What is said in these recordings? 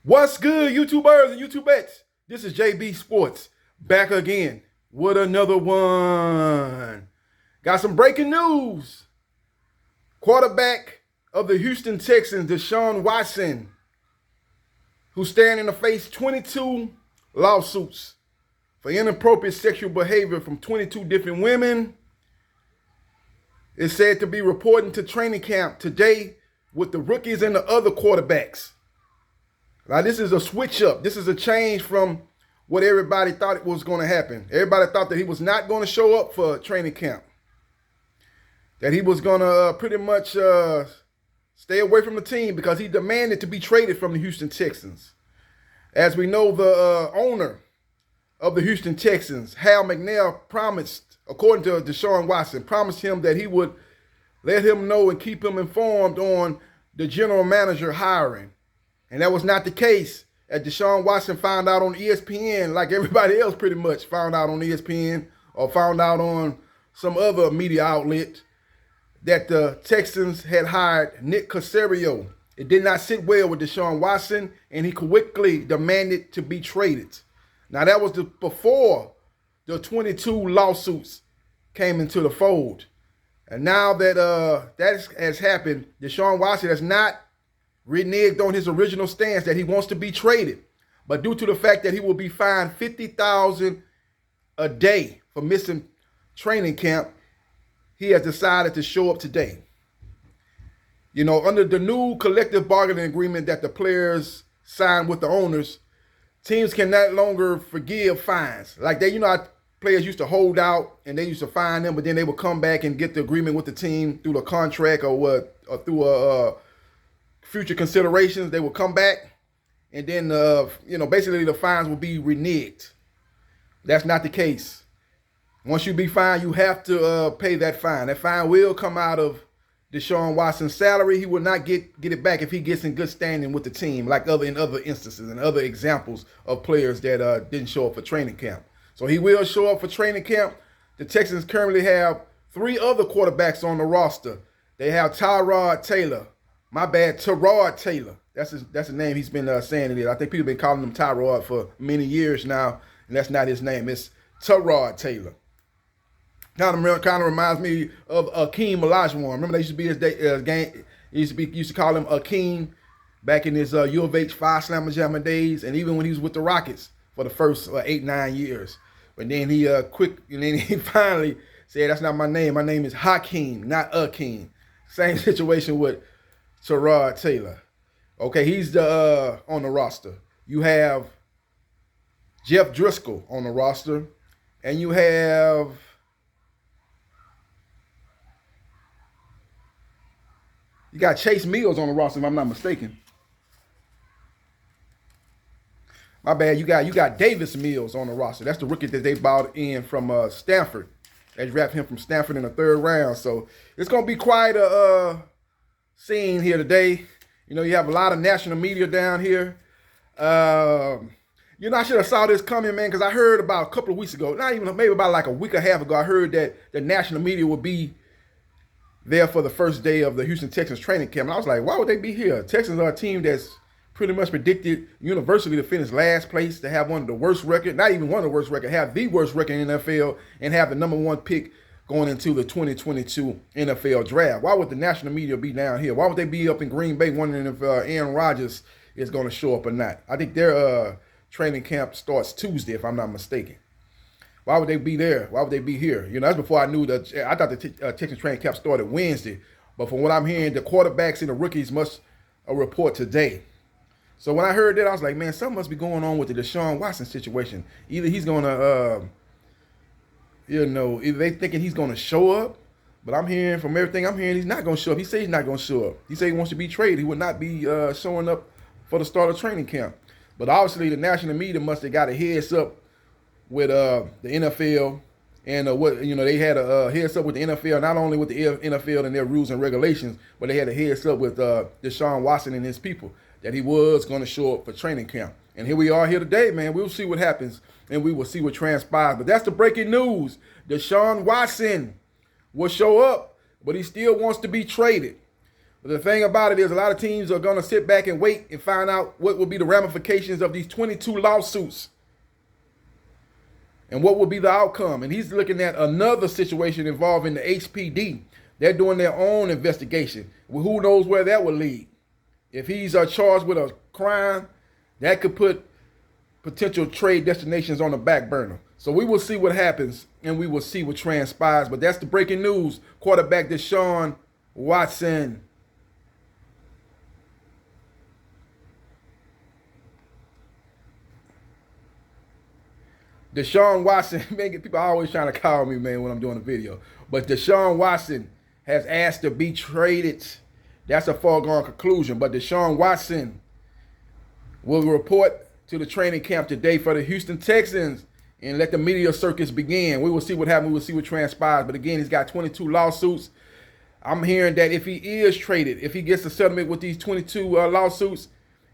What's good, YouTubers and YouTubettes? This is JB Sports back again with another one. Got some breaking news. Quarterback of the Houston Texans, Deshaun Watson, who's standing to face 22 lawsuits for inappropriate sexual behavior from 22 different women, is said to be reporting to training camp today with the rookies and the other quarterbacks. Now, this is a switch up. This is a change from what everybody thought it was going to happen. Everybody thought that he was not going to show up for training camp, that he was going to pretty much stay away from the team because he demanded to be traded from the Houston Texans. As we know, the owner of the Houston Texans, Hal McNair, promised, according to Deshaun Watson, promised him that he would let him know and keep him informed on the general manager hiring. And that was not the case, as Deshaun Watson found out on ESPN, like everybody else pretty much found out on ESPN or found out on some other media outlet, that the Texans had hired Nick Caserio. It did not sit well with Deshaun Watson, and he quickly demanded to be traded. Now, that was before the 22 lawsuits came into the fold. And now that that has happened, Deshaun Watson has not reneged on his original stance that he wants to be traded. But due to the fact that he will be fined $50,000 a day for missing training camp, he has decided to show up today. You know, under the new collective bargaining agreement that the players signed with the owners, teams can no longer forgive fines. Like how players used to hold out and they used to fine them, but then they would come back and get the agreement with the team through the contract or through a future considerations. They will come back, and then basically the fines will be reneged. That's not the case. Once you be fined, you have to pay that fine. That fine will come out of Deshaun Watson's salary. He will not get it back if he gets in good standing with the team, like in other instances and other examples of players that didn't show up for training camp. So he will show up for training camp. The Texans currently have 3 other quarterbacks on the roster. They have Tyrod Taylor. My bad, Tyrod Taylor. That's the name he's been saying it is. I think people have been calling him Tyrod for many years now, and that's not his name. It's Tyrod Taylor. Kind of reminds me of Akeem Olajuwon. Remember, they used to be his game. Used to call him Akeem back in his U of H 5 Slammer Jammer days, and even when he was with the Rockets for the first 8-9 years. But then he he finally said, "That's not my name. My name is Hakeem, not Akeem." Same situation with Tyrod Taylor. Okay, he's on the roster. You have Jeff Driscoll on the roster, and you got Chase Mills on the roster, if I'm not mistaken. My bad, you got Davis Mills on the roster. That's the rookie that they bought in from Stanford. They drafted him from Stanford in the 3rd round. So it's gonna be quite a scene here today. You know, you have a lot of national media down here. I should have saw this coming, man, because I heard about a couple of weeks ago, maybe about like a week and a half ago, I heard that the national media would be there for the first day of the Houston Texans training camp. And I was like, why would they be here? Texans are a team that's pretty much predicted universally to finish last place, to have one of the worst record, not even one of the worst record, have the worst record in the NFL, and have the number 1 pick going into the 2022 NFL draft. Why would the national media be down here? Why would they be up in Green Bay wondering if Aaron Rodgers is going to show up or not? I think their training camp starts Tuesday, if I'm not mistaken. Why would they be there? Why would they be here? You know, that's before I knew that. I thought the Texans training camp started Wednesday. But from what I'm hearing, the quarterbacks and the rookies must report today. So when I heard that, I was like, man, something must be going on with the Deshaun Watson situation. Either he's going to, either they thinking he's going to show up, but I'm hearing from everything I'm hearing, he's not going to show up. He said he's not going to show up. He said he wants to be traded. He would not be showing up for the start of training camp. But obviously the national media must have got a heads up with the NFL, and they had a heads up with the NFL, not only with the NFL and their rules and regulations, but they had a heads up with Deshaun Watson and his people that he was going to show up for training camp. And here we are here today, man. We'll see what happens, and we will see what transpires. But that's the breaking news. Deshaun Watson will show up, but he still wants to be traded. But the thing about it is a lot of teams are going to sit back and wait and find out what will be the ramifications of these 22 lawsuits and what will be the outcome. And he's looking at another situation involving the HPD. They're doing their own investigation. Well, who knows where that will lead? If he's charged with a crime, that could put potential trade destinations on the back burner. So we will see what happens, and we will see what transpires. But that's the breaking news. Quarterback Deshaun Watson. Deshaun Watson, man, people are always trying to call me, man, when I'm doing a video. But Deshaun Watson has asked to be traded. That's a foregone conclusion. But Deshaun Watson will report to the training camp today for the Houston Texans and let the media circus begin. We will see what happens. We will see what transpires. But again, he's got 22 lawsuits. I'm hearing that if he is traded, if he gets a settlement with these 22 lawsuits,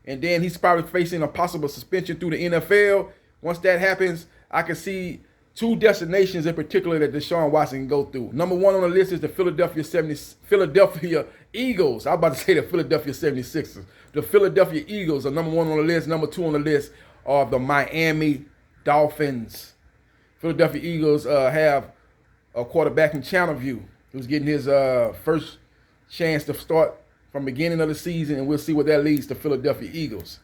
and then he's probably facing a possible suspension through the NFL. Once that happens, I can see two destinations in particular that Deshaun Watson can go through. Number one on the list is the Philadelphia Eagles. I was about to say the Philadelphia 76ers. The Philadelphia Eagles are number one on the list. Number two on the list are the Miami Dolphins. Philadelphia Eagles have a quarterback in Channelview who's getting his first chance to start from the beginning of the season, and we'll see what that leads to Philadelphia Eagles.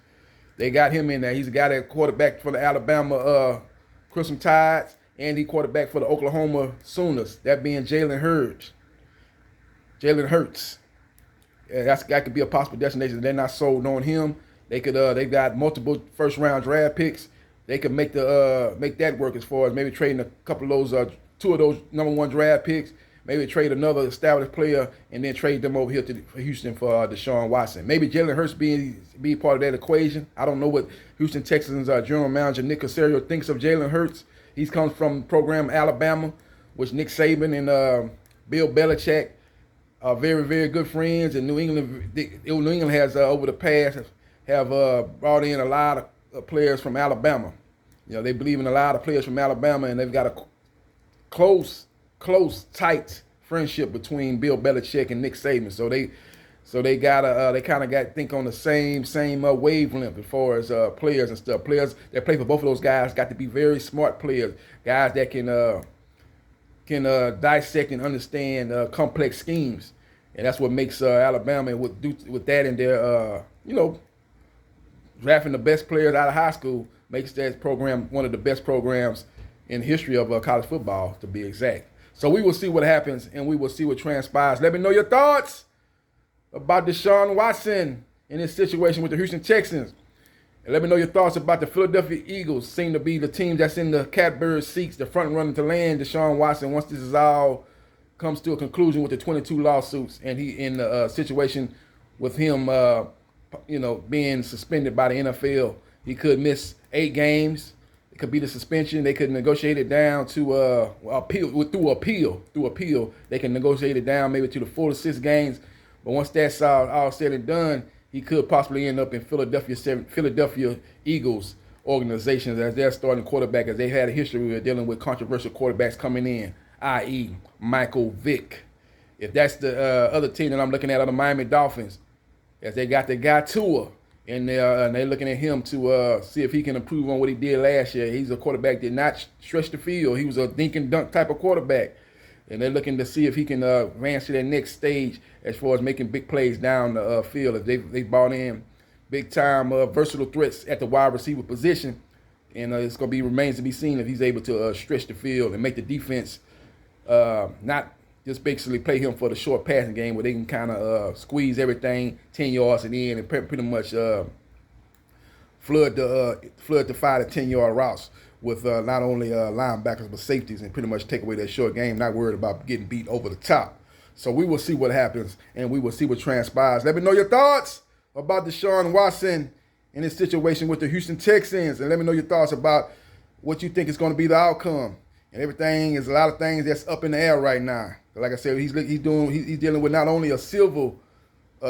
They got him in there. He's a guy that quarterback for the Alabama Crimson Tides, and he quarterback for the Oklahoma Sooners, that being Jalen Hurts. Yeah, that could be a possible destination. They're not sold on him. They got multiple first-round draft picks. They could make that work as far as maybe trading a couple of those, two of those number one draft picks. Maybe trade another established player and then trade them over here to Houston for Deshaun Watson. Maybe Jalen Hurts be part of that equation. I don't know what Houston Texans general manager Nick Caserio thinks of Jalen Hurts. He comes from the program Alabama, which Nick Saban and Bill Belichick are very, very good friends. And New England has over the past have brought in a lot of players from Alabama. You know, they believe in a lot of players from Alabama, and they've got a close, tight friendship between Bill Belichick and Nick Saban. So they kind of think on the same wavelength as far as players and stuff. Players that play for both of those guys got to be very smart players, guys that can dissect and understand complex schemes, and that's what makes Alabama with that in their drafting the best players out of high school makes that program one of the best programs in the history of college football, to be exact. So we will see what happens, and we will see what transpires. Let me know your thoughts about Deshaun Watson in this situation with the Houston Texans. And let me know your thoughts about the Philadelphia Eagles. Seem to be the team that's in the catbird seats, the front runner to land Deshaun Watson once this is all comes to a conclusion with the 22 lawsuits, and he in the situation with him, being suspended by the NFL. He could miss 8 games. It could be the suspension. They could negotiate it down to appeal. Through appeal, they can negotiate it down maybe to the 4 to 6 games. But once that's all said and done, he could possibly end up in Philadelphia Eagles organizations as their starting quarterback, as they had a history of dealing with controversial quarterbacks coming in, i.e. Michael Vick. If that's the other team that I'm looking at are the Miami Dolphins, as they got the guy Tua. And they're looking at him to see if he can improve on what he did last year. He's a quarterback that did not stretch the field. He was a dink and dunk type of quarterback. And they're looking to see if he can advance to that next stage as far as making big plays down the field. If they brought in big-time versatile threats at the wide receiver position. And it's going to remains to be seen if he's able to stretch the field and make the defense not just basically play him for the short passing game where they can kind of squeeze everything 10 yards and in and pretty much flood the 5 to 10-yard routes with not only linebackers but safeties, and pretty much take away that short game, not worried about getting beat over the top. So we will see what happens, and we will see what transpires. Let me know your thoughts about Deshaun Watson in this situation with the Houston Texans, and let me know your thoughts about what you think is going to be the outcome. And everything is a lot of things that's up in the air right now. Like I said, he's dealing with not only a civil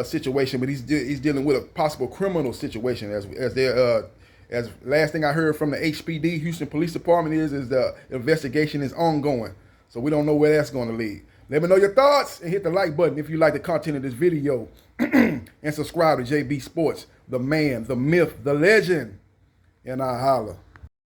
situation, but he's dealing with a possible criminal situation. As last thing I heard from the HPD, Houston Police Department, is the investigation is ongoing. So we don't know where that's going to lead. Let me know your thoughts and hit the like button if you like the content of this video. And subscribe to JB Sports, the man, the myth, the legend. And I holla.